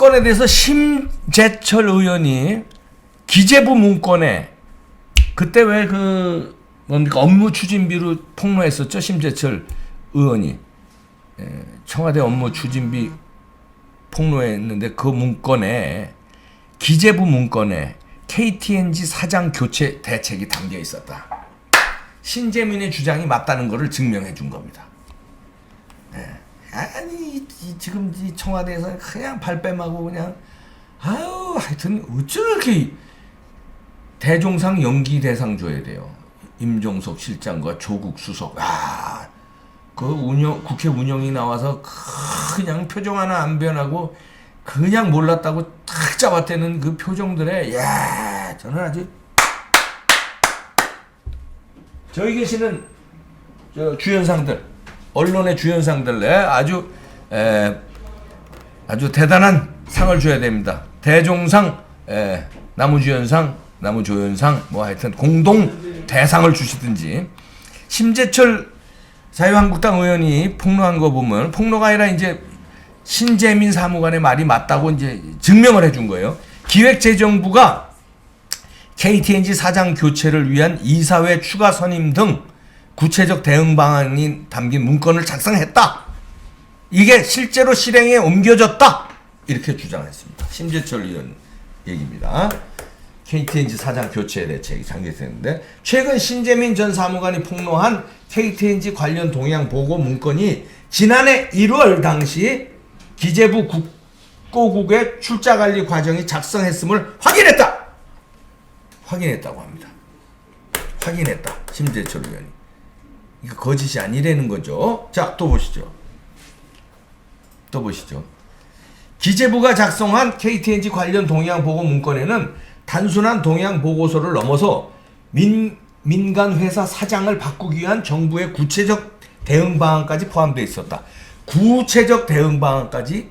문건에 대해서 심재철 의원이 기재부 문건에 그때 왜 그 뭡니까 업무 추진비로 폭로했었죠. 심재철 의원이 청와대 업무 추진비 폭로했는데 그 문건에 기재부 문건에 KTNG 사장 교체 대책이 담겨 있었다. 신재민의 주장이 맞다는 것을 증명해 준 겁니다. 아니 지금 이 청와대에서 그냥 발뺌하고 그냥 아유 하여튼 어쩜 이렇게 대종상 연기 대상 줘야 돼요. 임종석 실장과 조국 수석. 그 국회 운영이 나와서 그냥 표정 하나 안 변하고 그냥 몰랐다고 탁 잡아대는 그 표정들에 저는 아주 저기 계시는 주연상들 언론의 주연상들 아주 대단한 상을 줘야 됩니다. 대종상, 나무주연상, 나무조연상 뭐 하여튼 공동 대상을 주시든지. 심재철 자유한국당 의원이 폭로한 거 보면 폭로가 아니라 이제 신재민 사무관의 말이 맞다고 이제 증명을 해준 거예요. 기획재정부가 KTNG 사장 교체를 위한 이사회 추가 선임 등 구체적 대응 방안이 담긴 문건을 작성했다. 이게 실제로 실행에 옮겨졌다. 이렇게 주장했습니다. 심재철 의원 얘기입니다. KTNG 사장 교체 대책이 장기됐는데 최근 신재민 전 사무관이 폭로한 KTNG 관련 동향 보고 문건이 지난해 1월 당시 기재부 국고국의 출자 관리 과정이 작성했음을 확인했다고 합니다. 확인했다. 심재철 의원이. 이거 거짓이 아니라는 거죠. 자, 또 보시죠. 기재부가 작성한 KTNG 관련 동향 보고 문건에는 단순한 동향 보고서를 넘어서 민간 회사 사장을 바꾸기 위한 정부의 구체적 대응 방안까지 포함되어 있었다. 구체적 대응 방안까지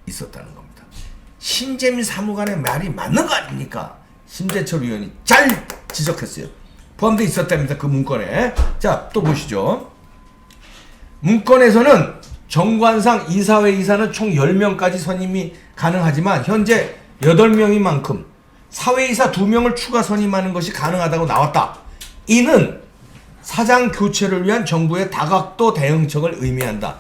있었다는 겁니다. 신재민 사무관의 말이 맞는 거 아닙니까? 심재철 의원이 잘 지적했어요. 포함되어 있었답니다. 그 문건에. 자, 또 보시죠. 문건에서는 정관상 이사회 이사는 총 10명까지 선임이 가능하지만 현재 8명인 만큼 사회이사 2명을 추가 선임하는 것이 가능하다고 나왔다. 이는 사장 교체를 위한 정부의 다각도 대응책을 의미한다.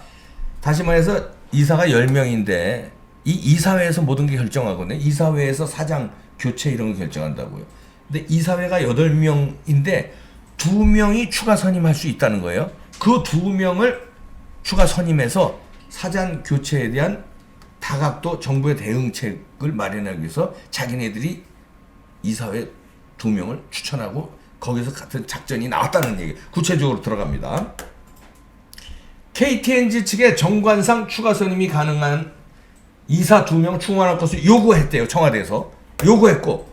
다시 말해서 이사가 10명인데 이 이사회에서 모든 게 결정하거든요. 이사회에서 사장 교체 이런 거 결정한다고요. 근데 이사회가 8명인데 2명이 추가 선임할 수 있다는 거예요. 그 2명을 추가 선임해서 사장 교체에 대한 다각도 정부의 대응책을 마련하기 위해서 자기네들이 이사회 2명을 추천하고 거기서 같은 작전이 나왔다는 얘기. 구체적으로 들어갑니다. KTNG 측의 정관상 추가 선임이 가능한 이사 2명 충원할 것을 요구했대요. 청와대에서. 요구했고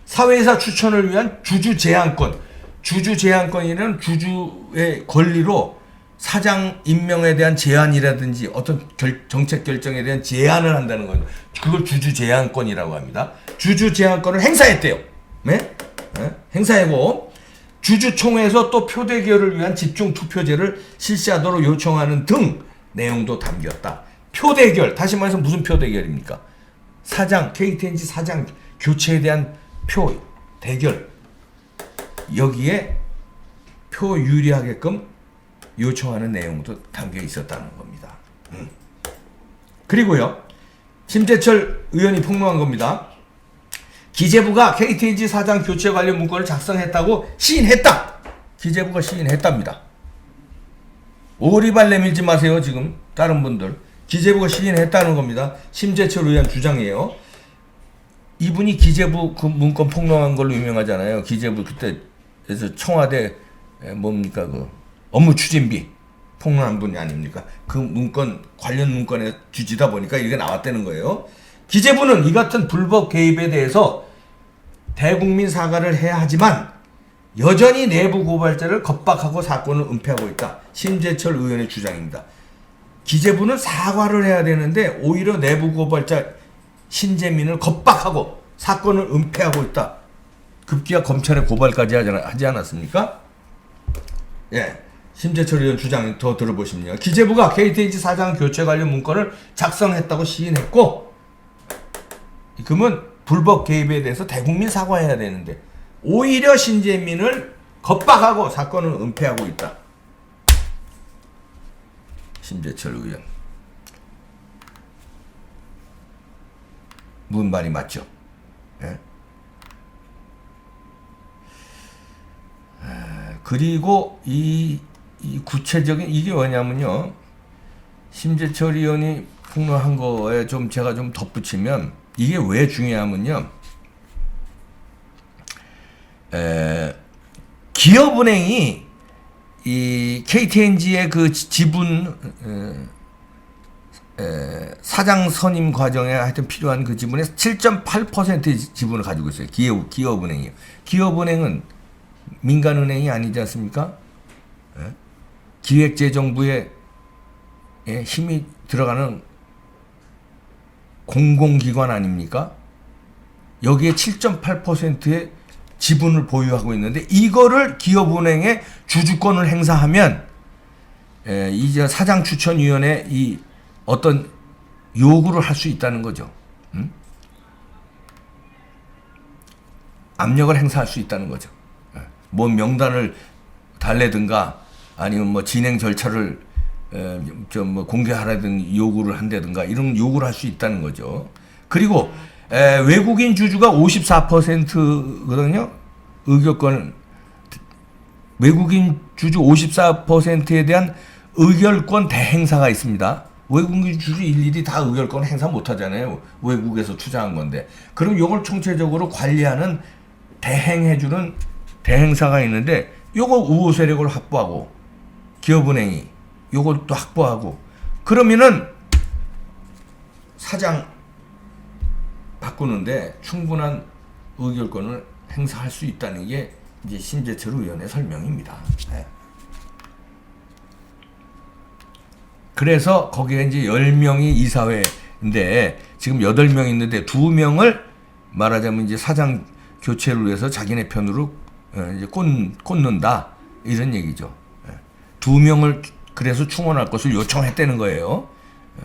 사회이사 추천을 위한 주주 제한권. 주주 제한권이라는 주주의 권리로 사장 임명에 대한 제안이라든지 어떤 정책 결정에 대한 제안을 한다는 거죠. 그걸 주주 제한권이라고 합니다. 주주 제한권을 행사했대요. 네? 행사하고 주주총회에서 또 표대결을 위한 집중 투표제를 실시하도록 요청하는 등 내용도 담겼다. 표대결, 다시 말해서 무슨 표대결입니까? 사장, KTNG 사장 교체에 대한 표 대결. 여기에 표 유리하게끔 요청하는 내용도 담겨 있었다는 겁니다. 그리고요, 심재철 의원이 폭로한 겁니다. 기재부가 KTNG 사장 교체 관련 문건을 작성했다고 시인했다. 기재부가 시인했답니다. 오리발 내밀지 마세요. 지금 다른 분들 기재부가 시인했다는 겁니다. 심재철 의원 주장이에요. 이분이 기재부 그 문건 폭로한 걸로 유명하잖아요. 기재부 그때에서 청와대 뭡니까 그 업무 추진비 폭로한 분이 아닙니까? 그 문건 관련 문건에 뒤지다 보니까 이게 나왔다는 거예요. 기재부는 이 같은 불법 개입에 대해서 대국민 사과를 해야 하지만 여전히 내부 고발자를 겁박하고 사건을 은폐하고 있다. 심재철 의원의 주장입니다. 기재부는 사과를 해야 되는데 오히려 내부 고발자 신재민을 겁박하고 사건을 은폐하고 있다. 급기야 검찰에 고발까지 하지 않았습니까? 예. 심재철 의원 주장 더 들어보십니다. 기재부가 KTNG 사장 교체 관련 문건을 작성했다고 시인했고 그러면 불법 개입에 대해서 대국민 사과해야 되는데 오히려 신재민을 겁박하고 사건을 은폐하고 있다. 심재철 의원. 문 말이 맞죠? 예? 그리고 이 구체적인 이게 뭐냐면요. 심재철 의원이 폭로한 거에 좀 제가 좀 덧붙이면 이게 왜 중요하면요. 기업은행이 이 KTNG의 그 지분 사장 선임 과정에 하여튼 필요한 그 지분의 7.8%의 지분을 가지고 있어요. 기업은행이요. 기업은행은 민간은행이 아니지 않습니까? 기획재정부의 힘이 들어가는 공공기관 아닙니까? 여기에 7.8%의 지분을 보유하고 있는데 이거를 기업은행에 주주권을 행사하면 이제 사장 추천위원회 이 어떤 요구를 할 수 있다는 거죠. 압력을 행사할 수 있다는 거죠. 뭐 명단을 달래든가 아니면 뭐 진행 절차를 좀 뭐 공개하라든 요구를 한다든가 이런 요구를 할 수 있다는 거죠. 그리고 외국인 주주가 54%거든요. 의결권 외국인 주주 54%에 대한 의결권 대행사가 있습니다. 외국인 주주 일일이 다 의결권 행사 못 하잖아요. 외국에서 투자한 건데. 그럼 이걸 총체적으로 관리하는 대행해주는 대행사가 있는데 요거 우호 세력을 확보하고 기업은행이 요걸 또 확보하고 그러면은 사장 바꾸는데 충분한 의결권을 행사할 수 있다는 게 이제 심재철 의원의 설명입니다. 네. 그래서 거기에 이제 10명이 이사회인데 지금 8명 있는데 2명을 말하자면 이제 사장 교체를 위해서 자기네 편으로 이제 꽂는다 이런 얘기죠. 2명을 그래서 충원할 것을 요청했다는 거예요.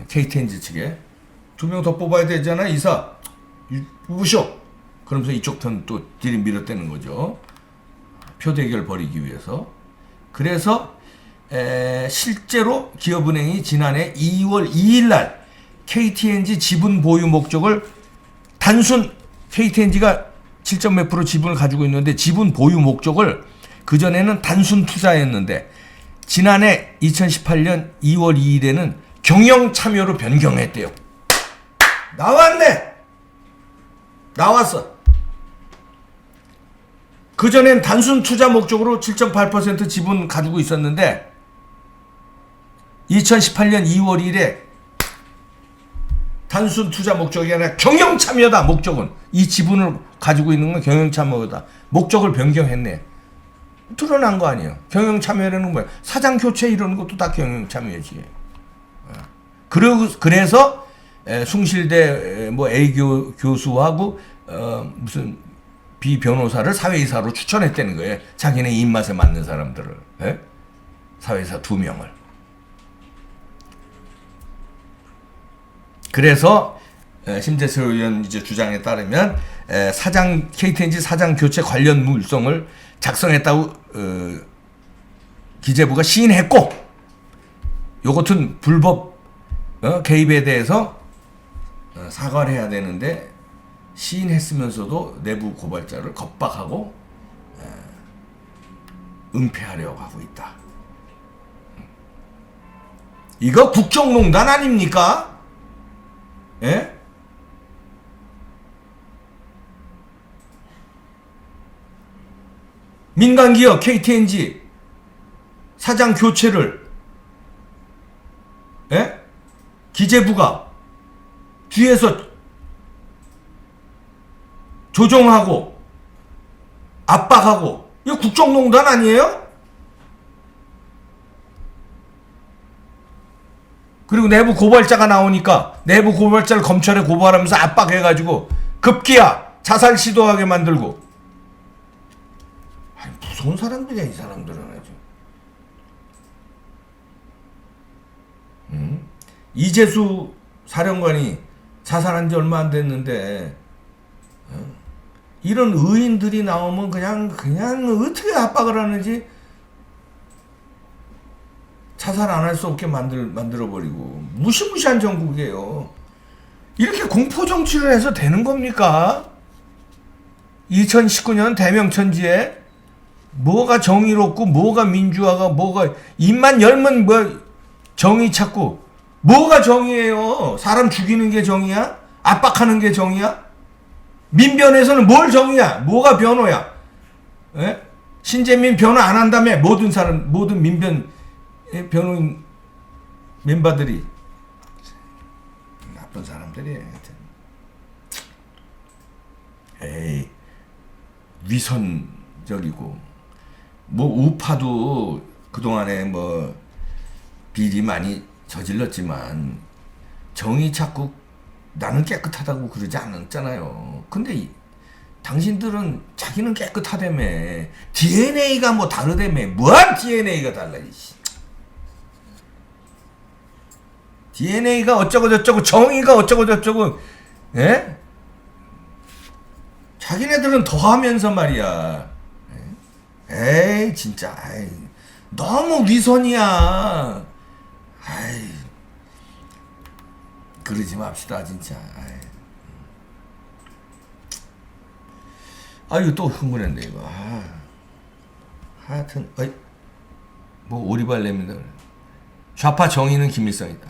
KTNG 측에 2명 더 뽑아야 되잖아 이사 뽑으셔. 그러면서 이쪽 편 또 들이밀었다는 거죠. 표 대결 벌이기 위해서. 그래서 실제로 기업은행이 지난해 2월 2일 날 KTNG 지분 보유 목적을 단순 KTNG가 7점 몇 프로 지분을 가지고 있는데 지분 보유 목적을 그전에는 단순 투자였는데 지난해 2018년 2월 2일에는 경영 참여로 변경했대요. 나왔네. 나왔어. 그전엔 단순 투자 목적으로 7.8% 지분 가지고 있었는데 2018년 2월 1일에 단순 투자 목적이 아니라 경영 참여다. 목적은 이 지분을 가지고 있는 건 경영 참여다. 목적을 변경했네. 드러난 거 아니에요. 경영 참여라는 뭐야? 사장 교체 이런 것도 다 경영 참여지. 그래서 숭실대 뭐 A 교수하고 무슨 B 변호사를 사회이사로 추천했다는 거예요. 자기네 입맛에 맞는 사람들을. 사회이사 2명을. 그래서 심재철 의원 이제 주장에 따르면 사장 KTNG 사장 교체 관련 물성을 작성했다고 기재부가 시인했고 요 같은 불법 개입에 대해서 사과를 해야 되는데 시인했으면서도 내부 고발자를 겁박하고 은폐하려고 하고 있다. 이거 국정농단 아닙니까? 예? 민간기업 KTNG 사장 교체를 기재부가 뒤에서 조종하고 압박하고 이거 국정농단 아니에요? 그리고 내부 고발자가 나오니까 내부 고발자를 검찰에 고발하면서 압박해가지고 급기야 자살 시도하게 만들고. 아니, 무서운 사람들이야 이 사람들은 아주. 이재수 사령관이 자살한 지 얼마 안 됐는데 이런 의인들이 나오면 그냥 어떻게 압박을 하는지 자살 안 할 수 없게 만들어버리고 무시무시한 정국이에요. 이렇게 공포 정치를 해서 되는 겁니까? 2019년 대명천지에 뭐가 정의롭고 뭐가 민주화가 뭐가 입만 열면 뭐 정의 찾고 뭐가 정의예요? 사람 죽이는 게 정의야? 압박하는 게 정의야? 민변에서는 뭘 정의야? 뭐가 변호야? 에? 신재민 변호 안 한다며 모든 민변 변호인 멤버들이 나쁜 사람들이에요. 에이, 위선적이고 뭐 우파도 그동안에 뭐 비리 많이 저질렀지만 정의 찾고 나는 깨끗하다고 그러지 않았잖아요. 근데 당신들은 자기는 깨끗하다며. DNA가 뭐 다르다며. 뭐한 DNA가 달라. DNA가 어쩌고 저쩌고 정의가 어쩌고 저쩌고. 예? 자기네들은 더하면서 말이야. 에이 진짜 아이, 너무 위선이야. 아이, 그러지 맙시다 진짜. 이거 또 흥분했네 이거. 하여튼 뭐 오리발레입니다. 좌파 정의는 김일성이다.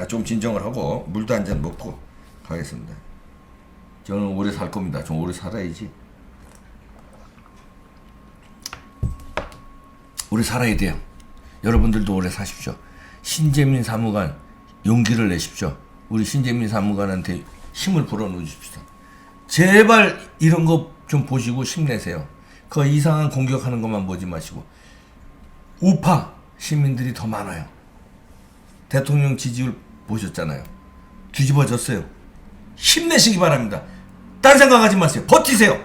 좀 진정을 하고 물도 한 잔 먹고 가겠습니다. 저는 오래 살 겁니다. 좀 오래 살아야지. 오래 살아야 돼요. 여러분들도 오래 사십시오. 신재민 사무관 용기를 내십시오. 우리 신재민 사무관한테 힘을 불어넣으십시오. 제발 이런 거 좀 보시고 힘내세요. 그 이상한 공격하는 것만 보지 마시고. 우파 시민들이 더 많아요. 대통령 지지율 보셨잖아요. 뒤집어졌어요. 힘내시기 바랍니다. 딴 생각하지 마세요. 버티세요.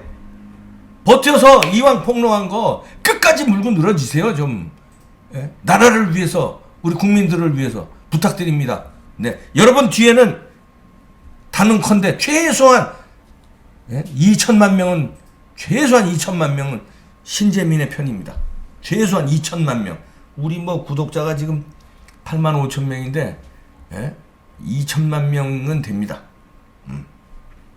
버텨서 이왕 폭로한 거 끝까지 물고 늘어지세요. 좀 나라를 위해서 우리 국민들을 위해서 부탁드립니다. 네, 여러분 뒤에는 단언컨대 최소한 2천만 명은 신재민의 편입니다. 최소한 2천만 명. 우리 뭐 구독자가 지금 8만 5천 명인데 2천만 명은 됩니다.